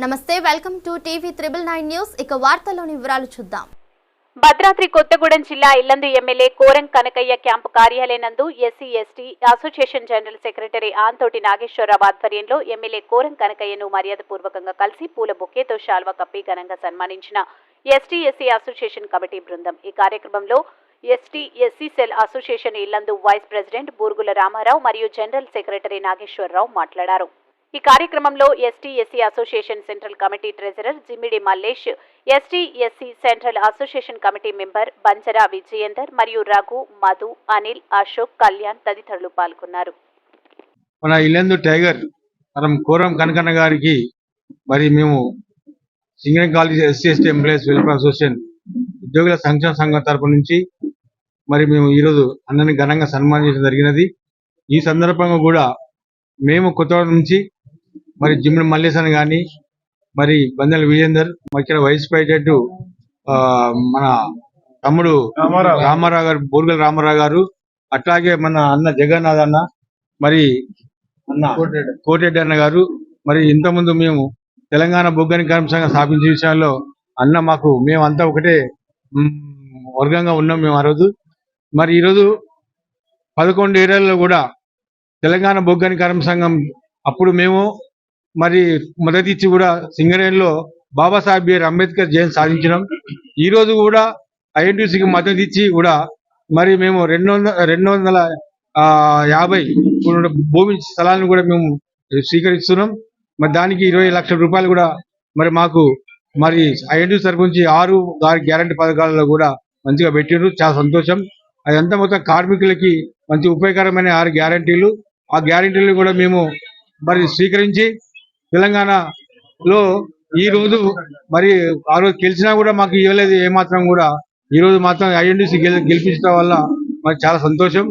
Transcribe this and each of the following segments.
నమస్తే, welcome to TV 999 news. ఇక వార్తల్లోని వివరాలు చూద్దాం. భద్రాద్రి కొత్తగూడెం జిల్లా ఇల్లందు ఎమ్మెల్యే కోరం కనకయ్య క్యాంపు కార్యాలయం నందు SC ST association general secretary Anthoti Nageswararao ఆధ్వర్యంలో ఎమ్మెల్యే కోరం కనకయ్యను మర్యాదపూర్వకంగా కలిసి పూల బొకేతో శాల్వా కప్పి ఘనంగా సన్మానించిన ఎస్టీ ఎస్సీ అసోసియేషన్ కమిటీ బృందం. ఈ కార్యక్రమంలో ST SC cell association Yellandu vice president Burgula Ramarao మరియు జనరల్ సెక్రటరీ నాగేశ్వరరావు మాట్లాడారు. ఈ కార్యక్రమంలో ST SC association central committee treasurer Jimidi Mallesh, ST SC central association committee member Banjara Vijayender మరియు రఘు, మధు, అనిల్, అశోక్, కళ్యాణ్ తదితరులు పాల్గొన్నారు. మన ఇల్లందు టైగర్ మనం కోరం కనకన్న గారికి మరి మేము Singareni college SC ST employees welfare association ఉద్యోగుల సంక్షేమ సంఘం తరపు నుంచి మరి మేము ఈరోజు అన్నని ఘనంగా సన్మానించడం జరిగినది. ఈ సందర్భంగా కూడా మేము కొత్తగూడెం నుంచి మరి జిమ్మి మల్లేశన్ కానీ మరి బందెల విజేందర్, ఇక్కడ వైస్ ప్రెసిడెంట్ మన తమ్ముడు రామారావు గారు, బోర్గల రామారావు గారు, అట్లాగే మన అన్న జగన్నాథ్ అన్న, మరి అన్న కోటిరెడ్డి అన్న గారు, మరి ఇంతకుముందు మేము తెలంగాణ బొగ్గని కార్మిక సంఘం స్థాపించే విషయాల్లో అన్న మాకు మేమంతా ఒకటే వర్గంగా ఉన్నాం మేము ఆ రోజు. మరి ఈరోజు 11 ఏరియాల్లో కూడా తెలంగాణ బొగ్గని కార్మిక సంఘం అప్పుడు మేము మరి మొదటి ఇచ్చి కూడా సింగరేణిలో బాబాసాహెబ్ బిఆర్ అంబేద్కర్ జయంతి సాధించడం, ఈ రోజు కూడా ఐఎన్టీసీకి మద్దతు ఇచ్చి కూడా మరి మేము 250 భూమి స్థలాలను కూడా మేము స్వీకరిస్తున్నాం. మరి దానికి 20 లక్షల రూపాయలు కూడా మరి మాకు మరి ఐఎన్టీసీ తరఫు నుంచి 6 గ్యారంటీ పథకాలలో కూడా మంచిగా పెట్టిండ్రు. చాలా సంతోషం. అదంతా మొత్తం కార్మికులకి మంచి ఉపయోగకరమైన 6 గ్యారంటీలు. ఆ గ్యారంటీలు కూడా మేము మరి స్వీకరించి తెలంగాణలో ఈ రోజు మరి ఆ రోజు గెలిచినా కూడా మాకు ఇవ్వలేదు ఏమాత్రం కూడా. ఈ రోజు మాత్రం ఐఎన్టీసీ గెలిపించడం వల్ల మరి చాలా సంతోషం.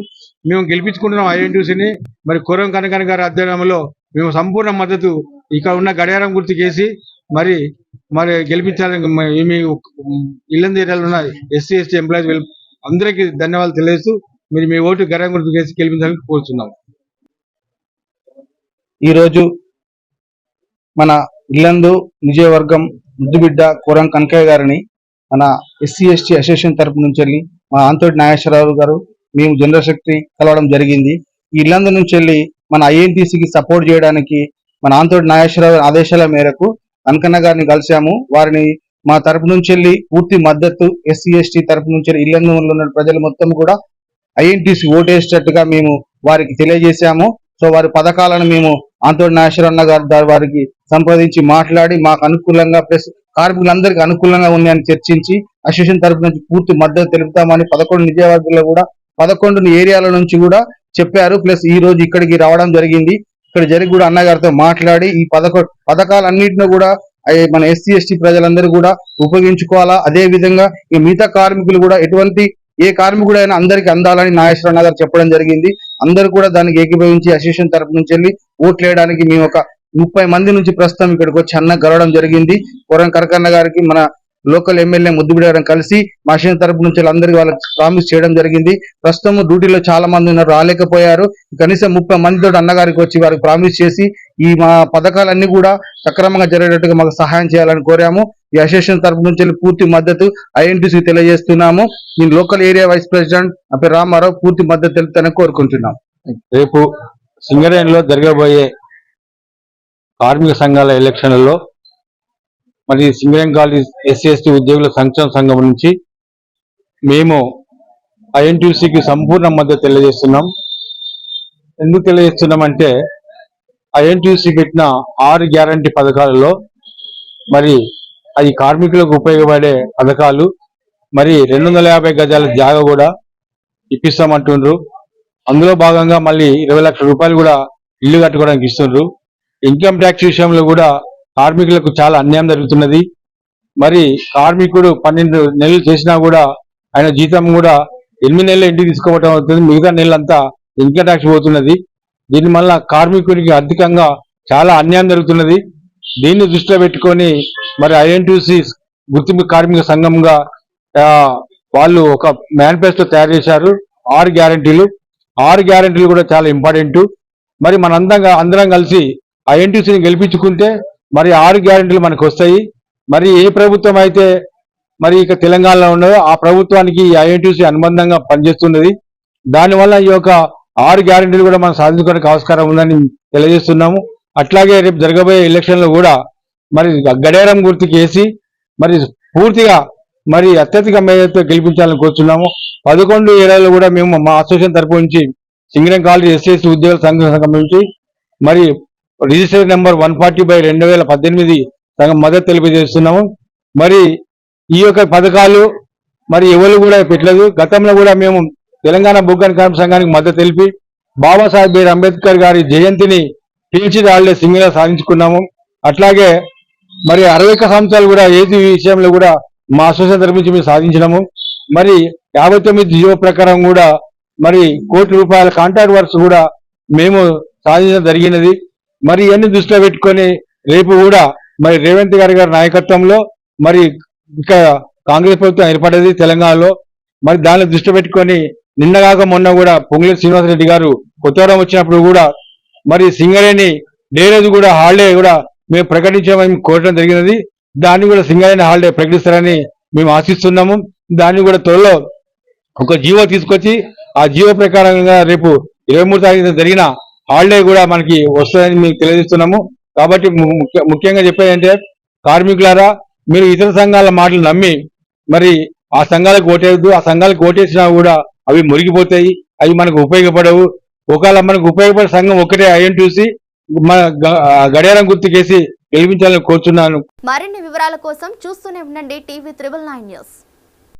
మేము గెలిపించుకుంటున్నాం ఐఎన్టీసీని. మరి కోరం కనకన్న గారి ఆధ్వర్యంలో మేము సంపూర్ణ మద్దతు ఇక్కడ ఉన్న గడియారం గుర్తుకేసి మరి మరి గెలిపించాలని మీ ఇల్లందు ఏరియాలో ఉన్న ఎస్సీ ఎస్టీ ఎంప్లాయీస్ అందరికీ ధన్యవాదాలు తెలియజేస్తూ మీరు మీ ఓటు గడియారం గుర్తుకేసి గెలిపించాలని కోరుతున్నాం. ఈరోజు మన ఇల్లందు నిజవర్గం ముద్దుబిడ్డ కోరం కనకయ్య గారిని మన ఎస్సీ ఎస్టీ అసోసియేషన్ తరపు నుంచి వెళ్ళి మా ఆంతోటి నాగేశ్వరరావు గారు మేము జనరల్ సెక్రటరీ కలవడం జరిగింది. ఈ ఇల్లందు నుంచి వెళ్ళి మన ఐఎన్టీసీకి సపోర్ట్ చేయడానికి మన ఆంతోటి నాగేశ్వరరావు ఆదేశాల మేరకు కనకన్న గారిని కలిసాము. వారిని మా తరపు నుంచి వెళ్ళి పూర్తి మద్దతు ఎస్సీ ఎస్టీ తరపు నుంచి వెళ్ళి ఇల్లందు ఉన్న ప్రజలు మొత్తం కూడా ఐఎన్టీసీ ఓటేసేటట్టుగా మేము వారికి తెలియజేశాము. సో వారి పథకాలను మేము ఆంతోటి నాగేశ్వరన్న గారి వారికి సంప్రదించి మాట్లాడి మాకు అనుకూలంగా ప్లస్ కార్మికులందరికీ అనుకూలంగా ఉన్నాయని చర్చించి అసోసియేషన్ తరపు నుంచి పూర్తి మద్దతు తెలుపుతామని 11 నియోజకవర్గాల్లో కూడా 11 ఏరియాల నుంచి కూడా చెప్పారు. ప్లస్ ఈ రోజు ఇక్కడికి రావడం జరిగింది. ఇక్కడ జరిగి కూడా అన్నగారితో మాట్లాడి ఈ పథకాలన్నింటినీ కూడా మన ఎస్సీ ఎస్టీ ప్రజలందరూ కూడా ఉపయోగించుకోవాలా, అదే విధంగా ఈ మిగతా కార్మికులు కూడా ఎటువంటి ఏ కార్మికుడు అయినా అందరికీ అందాలని నాగేశ్వరన్న గారు చెప్పడం జరిగింది. అందరూ కూడా దానికి ఏకీభవించి అసోసియేషన్ తరపు నుంచి వెళ్ళి ఓట్లు వేయడానికి మేము ఒక 30 మంది నుంచి ప్రస్తుతం ఇక్కడికి వచ్చి అన్న గెలవడం జరిగింది. కోరం కనకన్న గారికి మన లోకల్ ఎమ్మెల్యే ముద్దుబిడ్డ కలిసి మా అసోసియేషన్ తరపు నుంచి అందరికీ వాళ్ళకి ప్రామిస్ చేయడం జరిగింది. ప్రస్తుతం డ్యూటీలో చాలా మంది ఉన్నారు, రాలేకపోయారు. కనీసం 30 మందితో అన్నగారికి వచ్చి వారికి ప్రామిస్ చేసి ఈ మా పథకాలన్నీ కూడా సక్రమంగా జరిగేటట్టుగా మాకు సహాయం చేయాలని కోరాము. ఈ అసోసియేషన్ తరపు నుంచి పూర్తి మద్దతు ఐఎన్టీసీ తెలియజేస్తున్నాము. ఈ లోకల్ ఏరియా వైస్ ప్రెసిడెంట్ నా పేరు రామారావు పూర్తి మద్దతు తెలుపుతానని కోరుకుంటున్నాం. రేపు సింగరేణిలో జరగబోయే కార్మిక సంఘాల ఎలక్షన్లలో మరి సింగరేణి కాలేజ్ ఎస్సీ ఎస్టీ ఉద్యోగుల సంక్షేమ సంఘం నుంచి మేము ఐఎన్టీసీకి సంపూర్ణ మద్దతు తెలియజేస్తున్నాం. ఎందుకు తెలియజేస్తున్నామంటే ఐఎన్టీసీ పెట్టిన 6 గ్యారంటీ పథకాలలో మరి అది కార్మికులకు ఉపయోగపడే పథకాలు. మరి 250 గజాల జాగా కూడా ఇప్పిస్తామంటుండ్రు. అందులో భాగంగా మళ్ళీ 20 లక్షల రూపాయలు కూడా ఇల్లు కట్టుకోవడానికి ఇస్తుండ్రు. ఇన్కమ్ ట్యాక్స్ విషయంలో కూడా కార్మికులకు చాలా అన్యాయం జరుగుతున్నది. మరి కార్మికుడు 12 నెలలు చేసినా కూడా ఆయన జీతం కూడా 8 నెలలు ఇంటికి తీసుకోవటం అవుతుంది. మిగతా నెలలంతా ఇన్కమ్ ట్యాక్స్ పోతున్నది. దీని వల్ల కార్మికుడికి ఆర్థికంగా చాలా అన్యాయం జరుగుతున్నది. దీన్ని దృష్టిలో పెట్టుకొని మరి ఐఎన్టీసీ గుర్తింపు కార్మిక సంఘంగా వాళ్ళు ఒక మేనిఫెస్టో తయారు చేశారు. 6 గ్యారంటీలు. 6 గ్యారంటీలు కూడా చాలా ఇంపార్టెంట్. మరి మనందరం కలిసి ఐఎన్టీసీని గెలిపించుకుంటే మరి 6 గ్యారెంటీలు మనకు వస్తాయి. మరి ఏ ప్రభుత్వం అయితే మరి ఇక తెలంగాణలో ఉన్నదో ఆ ప్రభుత్వానికి ఈ ఐఎన్టీసీ అనుబంధంగా పనిచేస్తున్నది. దానివల్ల ఈ యొక్క 6 గ్యారెంటీలు కూడా మనం సాధించుకోవడానికి ఆస్కారం ఉందని తెలియజేస్తున్నాము. అట్లాగే రేపు జరగబోయే ఎలక్షన్లో కూడా మరి గడియారం గుర్తుకి వేసి మరి పూర్తిగా మరి అత్యధిక మేధతో గెలిపించాలని కోరుతున్నాము. 11 ఏరియాలో కూడా మేము మా అసోసియేషన్ తరపు నుంచి సింగరేణి కాలేజ్ ఎస్సీ ఉద్యోగుల సంఘం నుంచి మరి రిజిస్టర్ నెంబర్ 140/2018 సంఘం మద్దతు తెలియజేస్తున్నాము. మరి ఈ యొక్క పథకాలు మరి ఎవరు కూడా పెట్టలేదు. గతంలో కూడా మేము తెలంగాణ బొగ్గని కార్మిక సంఘానికి మద్దతు తెలిపి బాబాసాహెబ్ బీర్ అంబేద్కర్ గారి జయంతిని పీల్చి రాళ్లే సింగిల్గా సాధించుకున్నాము. అట్లాగే మరి 60 సంవత్సరాలు కూడా ఏజ్ విషయంలో కూడా మా అసోసియేషన్ తరపు నుంచి మేము సాధించినాము. మరి 59 జీవో ప్రకారం కూడా మరి ₹1,00,00,000 కాంట్రాక్ట్ వర్క్స్ కూడా మేము సాధించడం జరిగినది. మరి ఇవన్నీ దృష్టిలో పెట్టుకొని రేపు కూడా మరి రేవంత్ గారి నాయకత్వంలో మరి ఇక కాంగ్రెస్ ప్రభుత్వం ఏర్పడేది తెలంగాణలో. మరి దాన్ని దృష్టి పెట్టుకొని నిన్నగాక మొన్న కూడా పొంగులేటి శ్రీనివాసరెడ్డి గారు కొత్తవరం వచ్చినప్పుడు కూడా మరి సింగరేణి డే రోజు కూడా హాలిడే కూడా మేము ప్రకటించామని కోరడం జరిగినది. దాన్ని కూడా సింగరేణి హాలిడే ప్రకటిస్తారని మేము ఆశిస్తున్నాము. దాన్ని కూడా త్వరలో ఒక జీవో తీసుకొచ్చి ఆ జీవో ప్రకారంగా రేపు 23 తారీఖున జరిగిన హాలిడే కూడా మనకి వస్తుందని మీకు తెలియజేస్తున్నాము. కాబట్టి ముఖ్యంగా చెప్పేది అంటే కార్మికులారా, మీరు ఇతర సంఘాల మాటలు నమ్మి మరి ఆ సంఘాలకు ఓటేయద్దు. ఆ సంఘాలకు ఓటేసినా కూడా అవి మురిగిపోతాయి, అవి మనకు ఉపయోగపడవు. ఒకవేళ మనకు ఉపయోగపడే సంఘం ఒకటే ఐఎన్టీసీ మన గడియారం గుర్తుకేసి గెలిపించాలని కోరుచున్నాను. మరిన్ని వివరాల కోసం చూస్తూనే ఉండండి TV 999 న్యూస్.